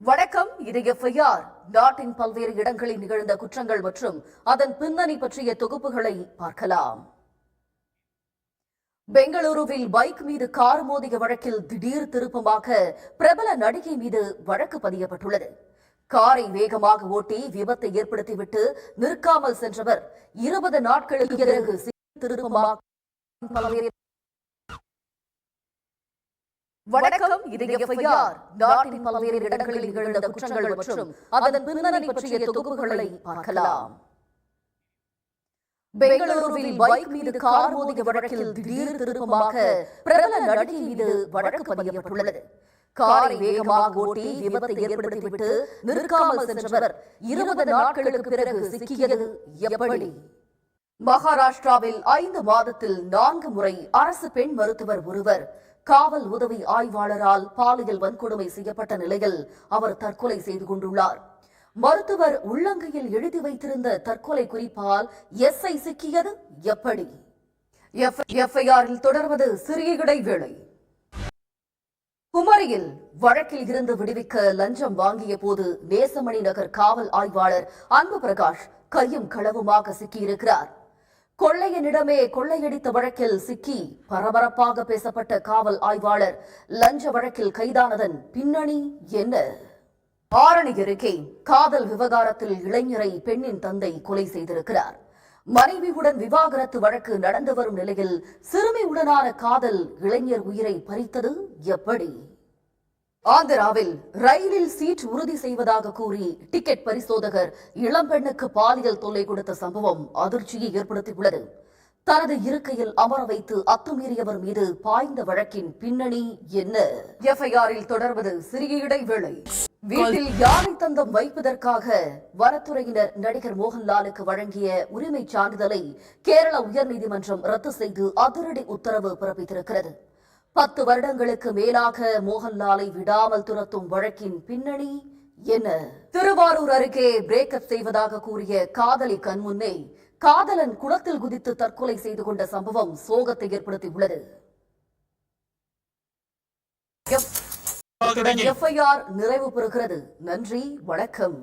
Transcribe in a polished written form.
வணக்கம். இது எஃப்ஐஆர். நாட்டின் பல்வேறு இடங்களில் நிகழ்ந்த குற்றங்கள் மற்றும் அதன் பின்னணி பற்றிய தொகுப்புகளை பார்க்கலாம். பெங்களூருவில் பைக் மீது கார் மோதிய வழக்கில் திடீர் திருப்பமாக பிரபல நடிகை மீது வழக்கு பதியப்பட்டுள்ளது. காரை வேகமாக ஓட்டி விபத்தை ஏற்படுத்திவிட்டு நிற்காமல் சென்றவர் 20 நாட்களுக்கு பிறகு திருப்பமாக பல்வேறு வணக்கம். இது எஃப்ஐஆர். நாட்டின் பல்வேறு இடங்களில் நிகழ்ந்த குற்றங்கள் மற்றும் அதன் பின்னணி பற்றிய தொகுப்புகளை பார்க்கலாம். பெங்களூருவில் பைக் மீது கார் மோதிய வழக்கில் திடீர் திருப்பமாக பிரபல நடிகை மீது வழக்கு பதியப்பட்டுள்ளது. காரை வேகமாக ஓட்டி விபத்தை ஏற்படுத்திவிட்டு நிற்காமல் சென்றவர் 20 நாட்களுக்கு பிறகு சிக்கியது எப்படி? மகாராஷ்டிராவில் 5 மாதத்தில் 4 முறை அரசு பெண் மருத்துவர் ஒருவர் காவல் உதவி ஆய்வாளரால் பாலியல் வன்கொடுமை செய்யப்பட்ட நிலையில் அவர் தற்கொலை செய்து கொண்டுள்ளார். மருத்துவர் உள்ளங்கையில் எழுதி வைத்திருந்த தற்கொலை குறிப்பால் எஸ்ஐ சிக்கியது எப்படி? எஃப்ஐஆரில் தொடர்வது சிறிய இடைவேளை. குமரியில் வழக்கில் இருந்து விடுவிக்க லஞ்சம் வாங்கிய போது நேசமணி நகர் காவல் ஆய்வாளர் அன்பு பிரகாஷ் கையும் களவுமாக சிக்கியிருக்கிறார். கொள்ளையனிடமே கொள்ளையடித்த வழக்கில் சிக்கி பரபரப்பாக பேசப்பட்ட காவல் ஆய்வாளர் லஞ்ச வழக்கில் கைதானதன் பின்னணி என்ன? ஆரணி அருகே காதல் விவகாரத்தில் இளைஞரை பெண்ணின் தந்தை கொலை செய்திருக்கிறார். மனைவியுடன் விவாகரத்து வழக்கு நடந்து வரும் நிலையில் சிறுமியுடனான காதல் இளைஞர் உயிரை பறித்தது எப்படி? ஆந்திராவில் ரயிலில் சீட் உறுதி செய்வதாக கூறி டிக்கெட் பரிசோதகர் இளம்பெண்ணுக்கு பாலியல் தொல்லை கொடுத்த சம்பவம் அதிர்ச்சியை ஏற்படுத்தியுள்ளது. தனது இருக்கையில் அமர வைத்து அத்துமீறியவர் மீது பாய்ந்த வழக்கின் பின்னணி என்ன? எஃப்ஐஆரில் தொடர்வது சிறிய இடைவேளை. வீட்டில் யானை தந்தம் வைப்பதற்காக வனத்துறையினர் நடிகர் மோகன்லாலுக்கு வழங்கிய உரிமை சான்றிதழை கேரள உயர்நீதிமன்றம் ரத்து செய்து அதிரடி உத்தரவு பிறப்பித்திருக்கிறது. 10 வருடங்களுக்கு மேலாக மோகன்லாலை விடாமல் துரத்தும் வழக்கின் பின்னணி என்ன? திருவாரூர் அருகே பிரேக்கப் செய்வதாக கூறிய காதலி கண்முன்னே காதலன் குளத்தில் குதித்து தற்கொலை செய்து கொண்ட சம்பவம் சோகத்தை ஏற்படுத்தியுள்ளது. எஃப்ஐஆர் நிறைவு பெறுகிறது. நன்றி, வணக்கம்.